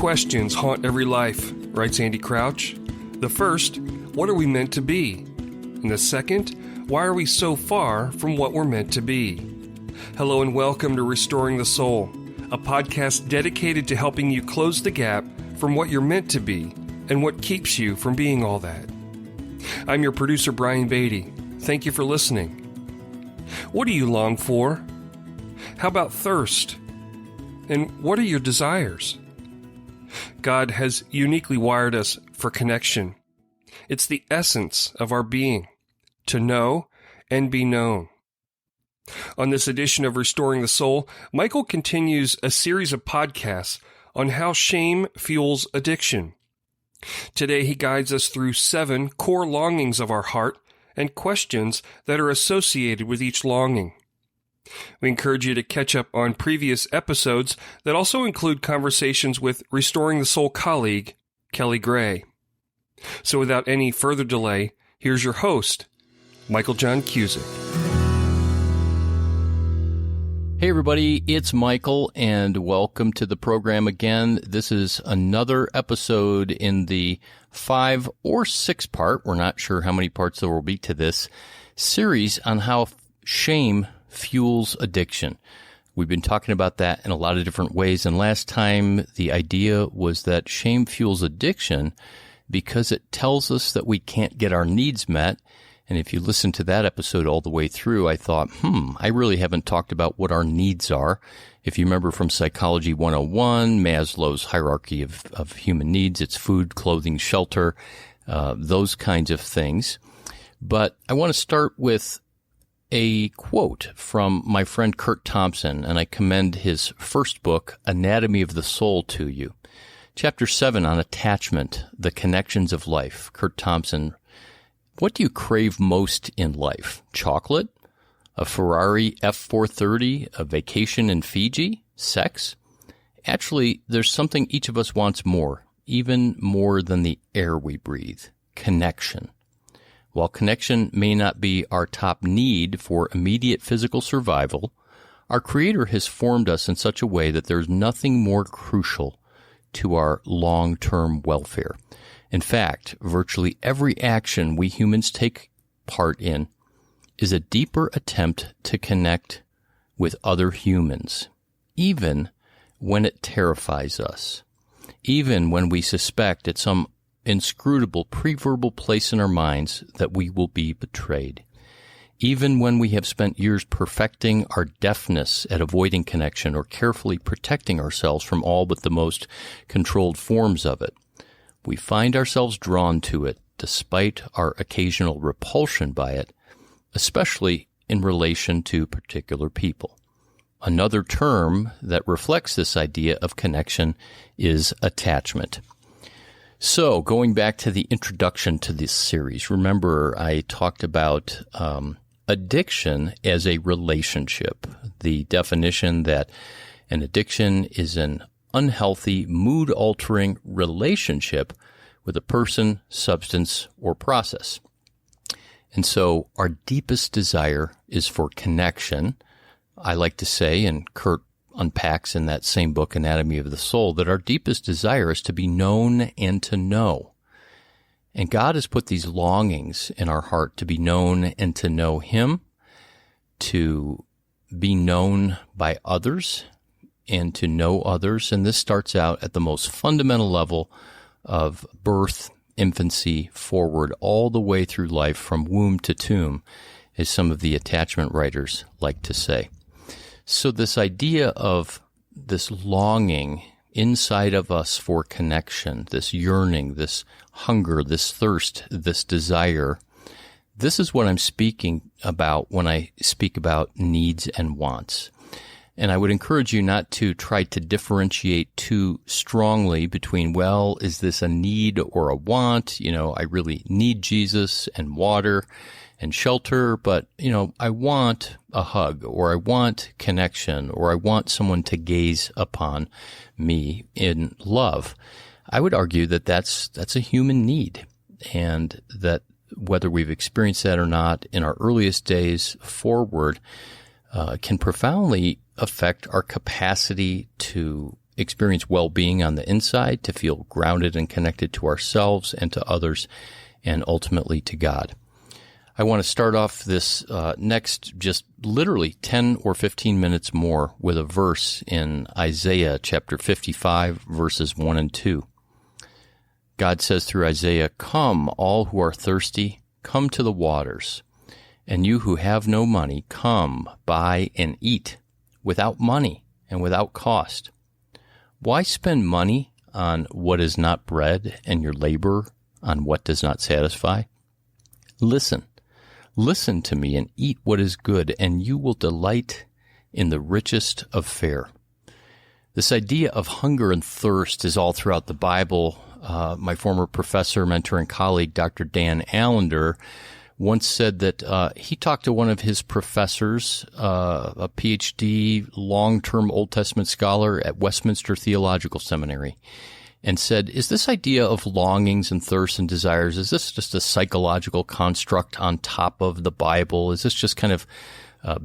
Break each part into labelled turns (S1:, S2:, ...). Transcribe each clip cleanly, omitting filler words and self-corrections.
S1: questions haunt every life, writes Andy Crouch. The first, what are we meant to be? And the second, why are we so far from what we're meant to be? Hello and welcome to Restoring the Soul, a podcast dedicated to helping you close the gap from what you're meant to be and what keeps you from being all that. I'm your producer, Brian Beatty. Thank you for listening. What do you long for? How about thirst? And what are your desires? God has uniquely wired us for connection. It's the essence of our being, to know and be known. On this edition of Restoring the Soul, Michael continues a series of podcasts on how shame fuels addiction. Today he guides us through 7 core longings of our heart and questions that are associated with each longing. We encourage you to catch up on previous episodes that also include conversations with Restoring the Soul colleague, Kelley Gray. So without any further delay, here's your host, Michael John Cusick.
S2: Hey everybody, it's Michael, and welcome to the program again. This is another episode in the 5 or 6 part, we're not sure how many parts there will be to this, series on how shame fuels addiction. We've been talking about that in a lot of different ways, and last time the idea was that shame fuels addiction because it tells us that we can't get our needs met. And if you listen to that episode all the way through, I thought, I really haven't talked about what our needs are. If you remember from Psychology 101, Maslow's hierarchy of human needs, it's food, clothing, shelter, those kinds of things. But I want to start with a quote from my friend Curt Thompson, and I commend his first book, Anatomy of the Soul, to you. Chapter 7 on attachment, the connections of life. Curt Thompson, what do you crave most in life? Chocolate? A Ferrari F430? A vacation in Fiji? Sex? Actually, there's something each of us wants more, even more than the air we breathe. Connection. While connection may not be our top need for immediate physical survival, our Creator has formed us in such a way that there's nothing more crucial to our long-term welfare. In fact, virtually every action we humans take part in is a deeper attempt to connect with other humans, even when it terrifies us, even when we suspect at some inscrutable pre-verbal place in our minds that we will be betrayed. Even when we have spent years perfecting our deafness at avoiding connection or carefully protecting ourselves from all but the most controlled forms of it, we find ourselves drawn to it despite our occasional repulsion by it, especially in relation to particular people. Another term that reflects this idea of connection is attachment. So, going back to the introduction to this series, remember I talked about addiction as a relationship. The definition that an addiction is an unhealthy, mood-altering relationship with a person, substance, or process. And so our deepest desire is for connection. I like to say, and Curt unpacks in that same book, Anatomy of the Soul, that our deepest desire is to be known and to know. And God has put these longings in our heart to be known and to know Him, to be known by others, and to know others. And this starts out at the most fundamental level of birth, infancy, forward, all the way through life from womb to tomb, as some of the attachment writers like to say. So this idea of this longing inside of us for connection, this yearning, this hunger, this thirst, this desire, this is what I'm speaking about when I speak about needs and wants. And I would encourage you not to try to differentiate too strongly between, well, is this a need or a want? I really need Jesus and water and shelter, but, I want a hug, or I want connection, or I want someone to gaze upon me in love. I would argue that that's a human need, and that whether we've experienced that or not in our earliest days forward, can profoundly affect our capacity to experience well-being on the inside, to feel grounded and connected to ourselves and to others, and ultimately to God. I want to start off this next just literally 10 or 15 minutes more with a verse in Isaiah chapter 55, verses 1 and 2. God says through Isaiah, "Come, all who are thirsty, come to the waters. And you who have no money, come, buy and eat, without money and without cost. Why spend money on what is not bread, and your labor on what does not satisfy? Listen to me and eat what is good, and you will delight in the richest of fare." This idea of hunger and thirst is all throughout the Bible. My former professor, mentor, and colleague, Dr. Dan Allender, once said that he talked to one of his professors, a PhD, long-term Old Testament scholar at Westminster Theological Seminary, and said, "Is this idea of longings and thirsts and desires, is this just a psychological construct on top of the Bible? Is this just kind of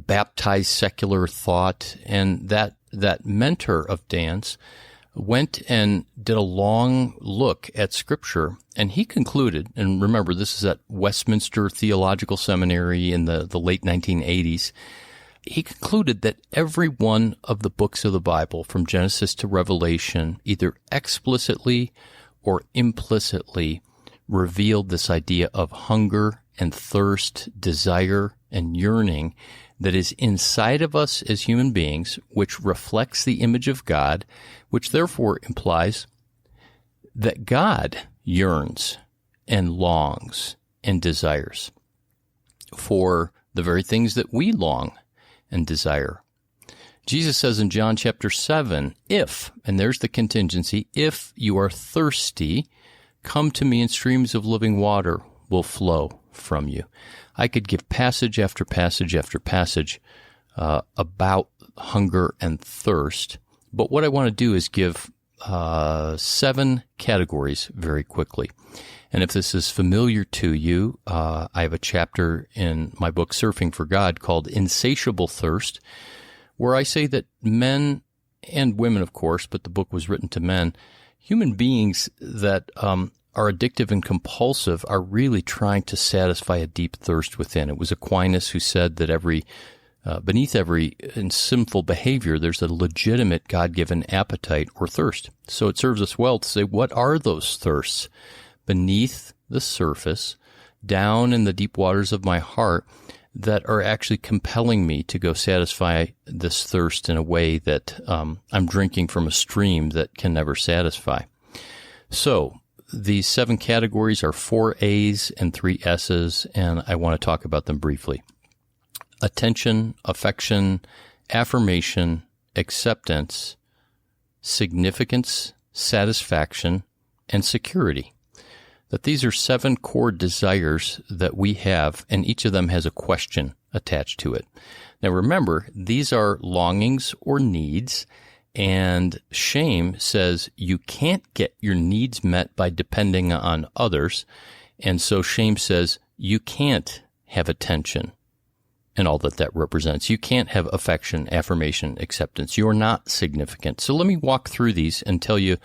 S2: baptized secular thought?" And that mentor of Dan's went and did a long look at Scripture, and he concluded, and remember, this is at Westminster Theological Seminary in the late 1980s, he concluded that every one of the books of the Bible, from Genesis to Revelation, either explicitly or implicitly revealed this idea of hunger and thirst, desire and yearning that is inside of us as human beings, which reflects the image of God, which therefore implies that God yearns and longs and desires for the very things that we long and desire. Jesus says in John chapter 7, "If," and there's the contingency, "if you are thirsty, come to me and streams of living water will flow from you." I could give passage after passage after passage about hunger and thirst, but what I want to do is give 7 categories very quickly. And if this is familiar to you, I have a chapter in my book, Surfing for God, called Insatiable Thirst, where I say that men and women, of course, but the book was written to men, human beings that are addictive and compulsive are really trying to satisfy a deep thirst within. It was Aquinas who said that beneath every sinful behavior, there's a legitimate God-given appetite or thirst. So it serves us well to say, what are those thirsts beneath the surface, down in the deep waters of my heart, that are actually compelling me to go satisfy this thirst in a way that I'm drinking from a stream that can never satisfy? So these 7 categories are 4 A's and 3 S's, and I want to talk about them briefly. Attention, affection, affirmation, acceptance, significance, satisfaction, and security. That these are 7 core desires that we have, and each of them has a question attached to it. Now remember, these are longings or needs, and shame says you can't get your needs met by depending on others, and so shame says you can't have attention and all that represents. You can't have affection, affirmation, acceptance. You're not significant. So let me walk through these and tell you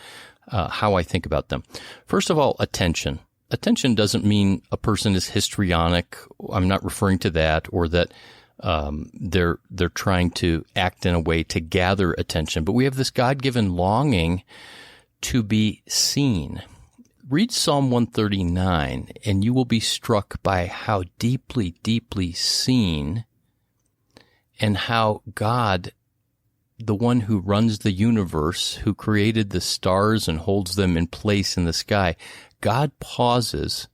S2: how I think about them. First of all, attention. Attention doesn't mean a person is histrionic. I'm not referring to that, or that they're trying to act in a way to gather attention. But we have this God-given longing to be seen. Read Psalm 139, and you will be struck by how deeply, deeply seen, and how God, the one who runs the universe, who created the stars and holds them in place in the sky, God pauses,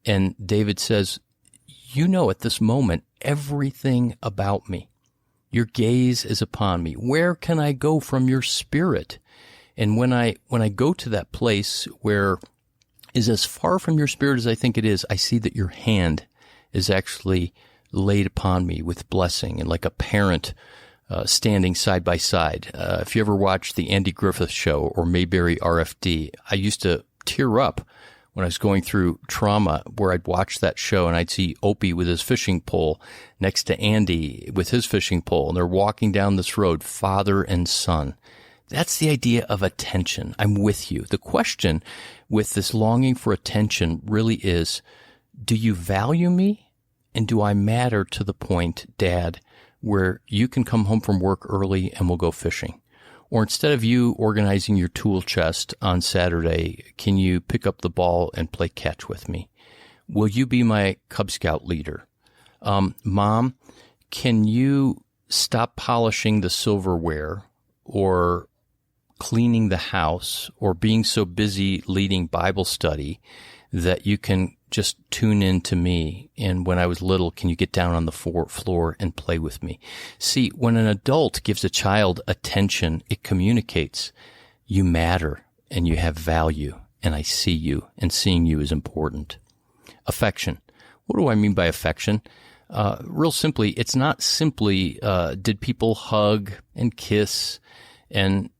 S2: and David says, "You know at this moment everything about me. Your gaze is upon me. Where can I go from your spirit?" And when I go to that place where is as far from your spirit as I think it is, I see that your hand is actually laid upon me with blessing, and like a parent standing side by side. If you ever watched the Andy Griffith Show or Mayberry RFD, I used to tear up when I was going through trauma, where I'd watch that show and I'd see Opie with his fishing pole next to Andy with his fishing pole, and they're walking down this road, father and son. That's the idea of attention. I'm with you. The question with this longing for attention really is, do you value me? And do I matter to the point, Dad, where you can come home from work early and we'll go fishing? Or instead of you organizing your tool chest on Saturday, can you pick up the ball and play catch with me? Will you be my Cub Scout leader? Mom, can you stop polishing the silverware or cleaning the house or being so busy leading Bible study that you can just tune in to me? And when I was little, can you get down on the floor and play with me? See, when an adult gives a child attention, it communicates, you matter and you have value and I see you, and seeing you is important. Affection. What do I mean by affection? Real simply, it's not simply, did people hug and kiss and,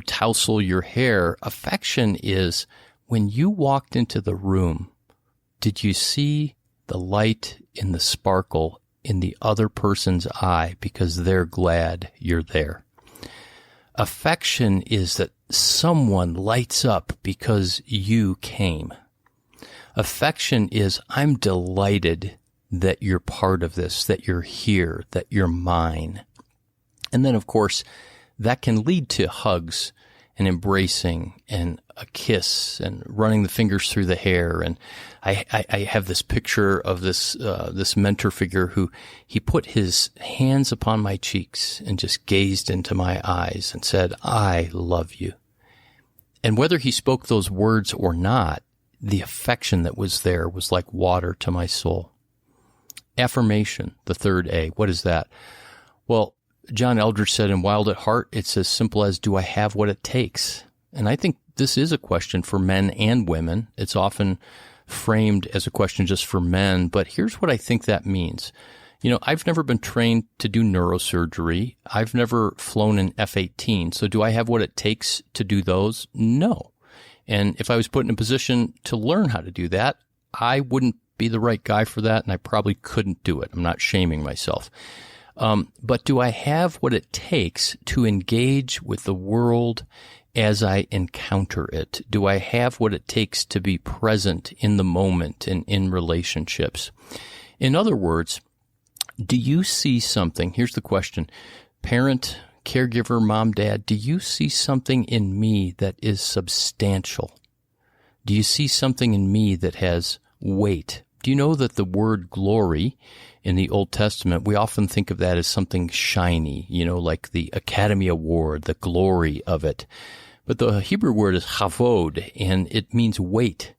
S2: tousle your hair. Affection is when you walked into the room, did you see the light in the sparkle in the other person's eye because they're glad you're there? Affection is that someone lights up because you came. Affection is, I'm delighted that you're part of this, that you're here, that you're mine. And then, of course, that can lead to hugs and embracing and a kiss and running the fingers through the hair. And I have this picture of this mentor figure who he put his hands upon my cheeks and just gazed into my eyes and said, I love you. And whether he spoke those words or not, the affection that was there was like water to my soul. Affirmation, the third A. What is that? Well, John Eldredge said in Wild at Heart, it's as simple as, do I have what it takes? And I think this is a question for men and women. It's often framed as a question just for men, but here's what I think that means. I've never been trained to do neurosurgery. I've never flown an F-18. So do I have what it takes to do those? No. And if I was put in a position to learn how to do that, I wouldn't be the right guy for that, and I probably couldn't do it. I'm not shaming myself. But do I have what it takes to engage with the world as I encounter it? Do I have what it takes to be present in the moment and in relationships? In other words, do you see something? Here's the question. Parent, caregiver, mom, dad, do you see something in me that is substantial? Do you see something in me that has weight? Do you know that the word glory in the Old Testament, we often think of that as something shiny, like the Academy Award, the glory of it. But the Hebrew word is chavod, and it means weight.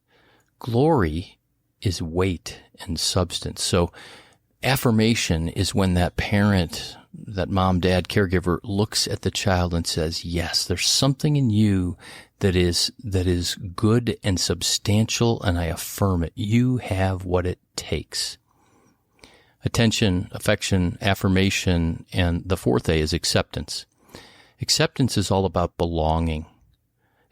S2: Glory is weight and substance. So affirmation is when that parent, that mom, dad, caregiver looks at the child and says, yes, there's something in you that is good and substantial, and I affirm it. You have what it takes. Attention, affection, affirmation, and the fourth A is acceptance. Acceptance is all about belonging.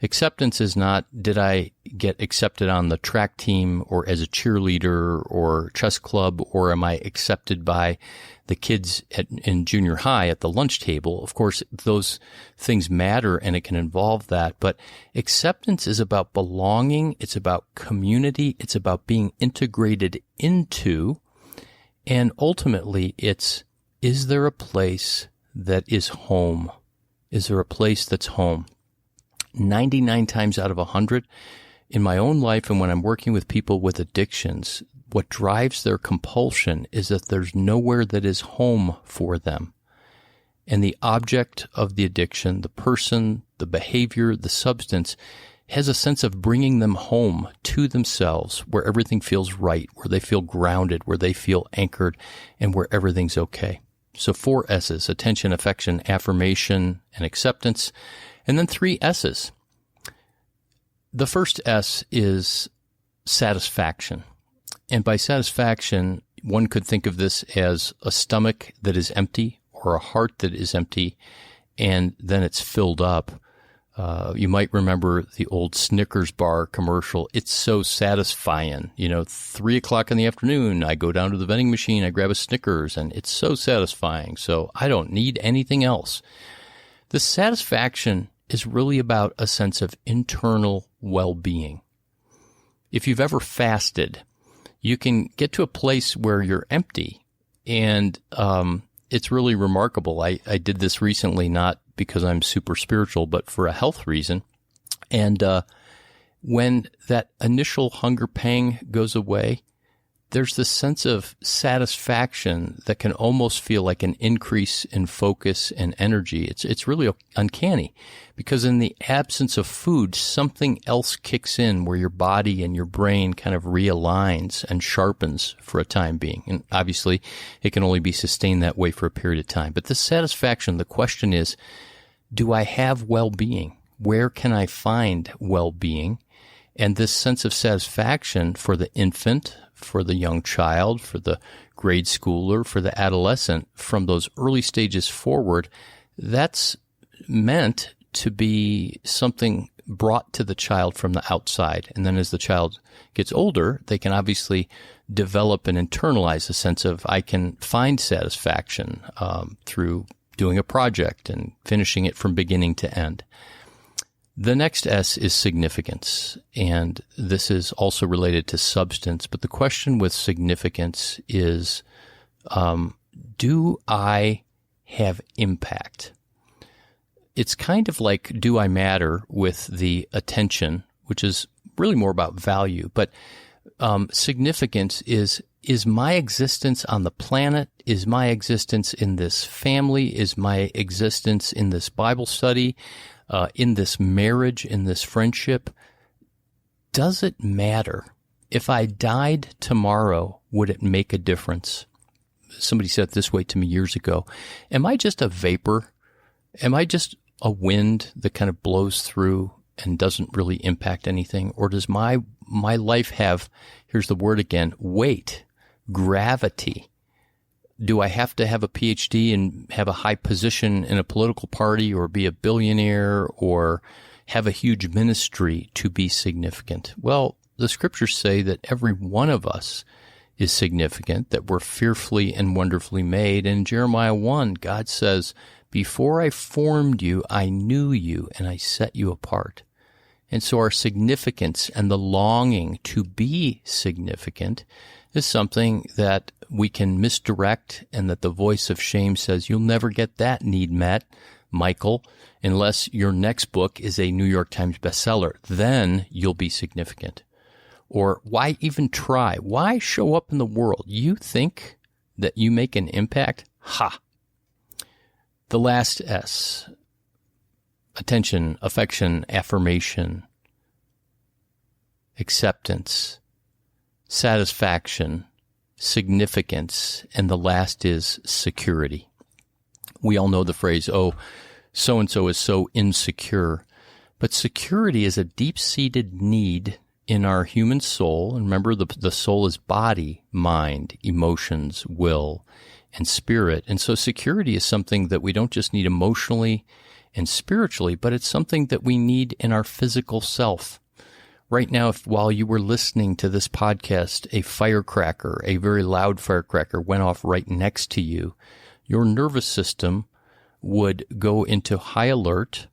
S2: Acceptance is not, did I get accepted on the track team or as a cheerleader or chess club, or am I accepted by the kids in junior high at the lunch table? Of course, those things matter and it can involve that. But acceptance is about belonging. It's about community. It's about being integrated into. And ultimately, it's, is there a place that is home? Is there a place that's home? 99 times out of 100, in my own life and when I'm working with people with addictions, what drives their compulsion is that there's nowhere that is home for them. And the object of the addiction, the person, the behavior, the substance, has a sense of bringing them home to themselves, where everything feels right, where they feel grounded, where they feel anchored, and where everything's okay. So 4 S's, attention, affection, affirmation, and acceptance. And then 3 S's. The first S is satisfaction. And by satisfaction, one could think of this as a stomach that is empty or a heart that is empty, and then it's filled up. You might remember the old Snickers bar commercial. It's so satisfying. 3 o'clock in the afternoon, I go down to the vending machine, I grab a Snickers, and it's so satisfying. So I don't need anything else. The satisfaction is really about a sense of internal well-being. If you've ever fasted, you can get to a place where you're empty, and it's really remarkable. I did this recently, not because I'm super spiritual, but for a health reason. And when that initial hunger pang goes away, there's this sense of satisfaction that can almost feel like an increase in focus and energy. It's really uncanny, because in the absence of food, something else kicks in where your body and your brain kind of realigns and sharpens for a time being. And obviously, it can only be sustained that way for a period of time. But this satisfaction, the question is, do I have well-being? Where can I find well-being? And this sense of satisfaction for the infant, for the young child, for the grade schooler, for the adolescent, from those early stages forward, that's meant to be something brought to the child from the outside. And then as the child gets older, they can obviously develop and internalize a sense of, I can find satisfaction through doing a project and finishing it from beginning to end. The next S is significance, and this is also related to substance, but the question with significance is, do I have impact? It's kind of like, do I matter with the attention, which is really more about value, but significance is my existence on the planet, is my existence in this family, is my existence in this Bible study, in this marriage, in this friendship, does it matter? If I died tomorrow, would it make a difference? Somebody said it this way to me years ago. Am I just a vapor? Am I just a wind that kind of blows through and doesn't really impact anything? Or does my life have, here's the word again, weight, gravity? Do I have to have a PhD and have a high position in a political party, or be a billionaire, or have a huge ministry to be significant? Well, the scriptures say that every one of us is significant, that we're fearfully and wonderfully made. And in Jeremiah 1, God says, before I formed you, I knew you, and I set you apart. And so our significance and the longing to be significant is something that we can misdirect, and that the voice of shame says, you'll never get that need met, Michael, unless your next book is a New York Times bestseller. Then you'll be significant. Or why even try? Why show up in the world? You think that you make an impact? Ha! The last S, attention, affection, affirmation, acceptance, satisfaction, significance, and the last is security. We all know the phrase, oh, so-and-so is so insecure. But security is a deep-seated need in our human soul. And remember, the soul is body, mind, emotions, will, and spirit. And so security is something that we don't just need emotionally and spiritually, but it's something that we need in our physical self. Right now, while you were listening to this podcast, a firecracker, a very loud firecracker, went off right next to you, your nervous system would go into high alert.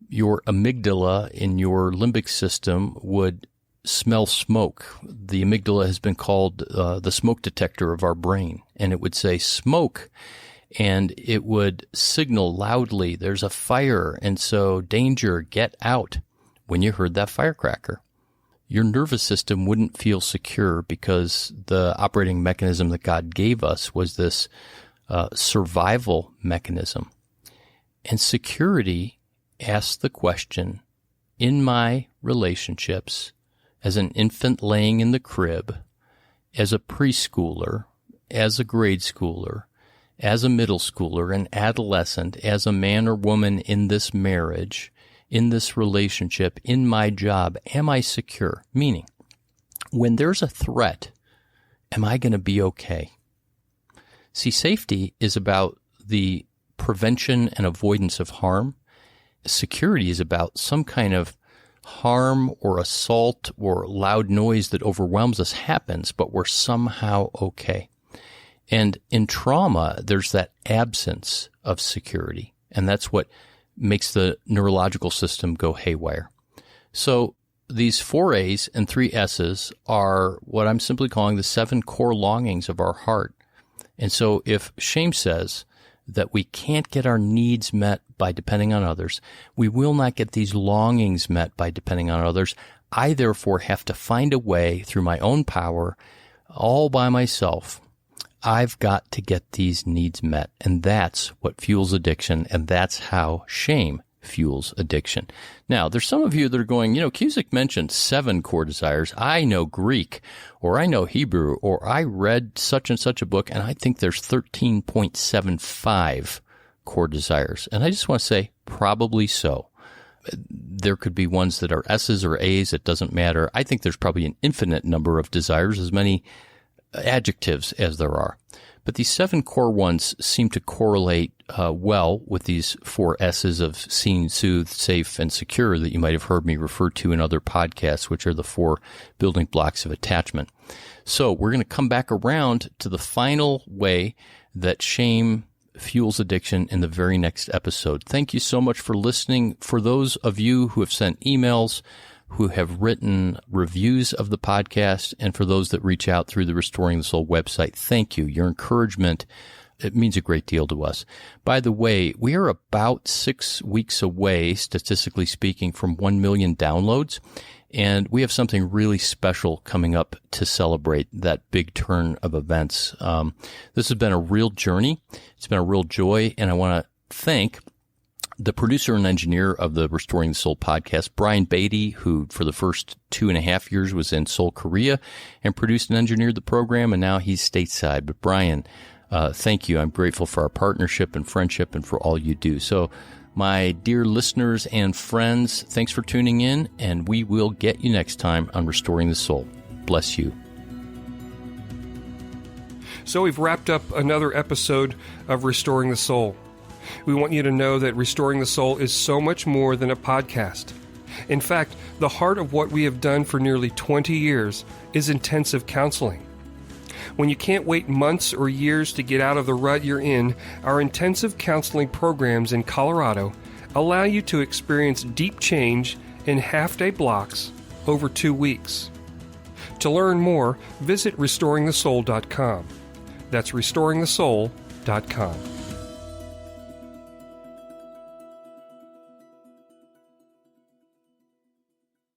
S2: Your amygdala in your limbic system would smell smoke. The amygdala has been called the smoke detector of our brain, and it would say smoke, and it would signal loudly, there's a fire, and so danger, get out, when you heard that firecracker. Your nervous system wouldn't feel secure, because the operating mechanism that God gave us was this survival mechanism. And security asks the question, in my relationships, as an infant laying in the crib, as a preschooler, as a grade schooler, as a middle schooler, an adolescent, as a man or woman in this marriage, in this relationship, in my job, am I secure? Meaning, when there's a threat, am I going to be okay? See, safety is about the prevention and avoidance of harm. Security is about some kind of harm or assault or loud noise that overwhelms us happens, but we're somehow okay. And in trauma, there's that absence of security. And that's what makes the neurological system go haywire. So these 4 A's and 3 S's are what I'm simply calling the 7 core longings of our heart. And so if shame says that we can't get our needs met by depending on others, we will not get these longings met by depending on others. I therefore have to find a way through my own power, all by myself. I've got to get these needs met. And that's what fuels addiction. And that's how shame fuels addiction. Now, there's some of you that are going, Cusick mentioned 7 core desires. I know Greek, or I know Hebrew, or I read such and such a book, and I think there's 13.75 core desires. And I just want to say, probably so. There could be ones that are S's or A's. It doesn't matter. I think there's probably an infinite number of desires, as many adjectives as there are. But these 7 core ones seem to correlate well with these 4 S's of seen, soothed, safe, and secure that you might have heard me refer to in other podcasts, which are the 4 building blocks of attachment. So we're going to come back around to the final way that shame fuels addiction in the very next episode. Thank you so much for listening. For those of you who have sent emails, who have written reviews of the podcast, and for those that reach out through the Restoring the Soul website, thank you. Your encouragement, it means a great deal to us. By the way, we are about 6 weeks away, statistically speaking, from 1 million downloads, and we have something really special coming up to celebrate that big turn of events. This has been a real journey. It's been a real joy, and I want to thank the producer and engineer of the Restoring the Soul podcast, Brian Beatty, who for the first 2.5 years was in Seoul, Korea, and produced and engineered the program, and now he's stateside. But Brian, thank you. I'm grateful for our partnership and friendship and for all you do. So, my dear listeners and friends, thanks for tuning in, and we will get you next time on Restoring the Soul. Bless you.
S1: So we've wrapped up another episode of Restoring the Soul. We want you to know that Restoring the Soul is so much more than a podcast. In fact, the heart of what we have done for nearly 20 years is intensive counseling. When you can't wait months or years to get out of the rut you're in, our intensive counseling programs in Colorado allow you to experience deep change in half-day blocks over 2 weeks. To learn more, visit restoringthesoul.com. That's restoringthesoul.com.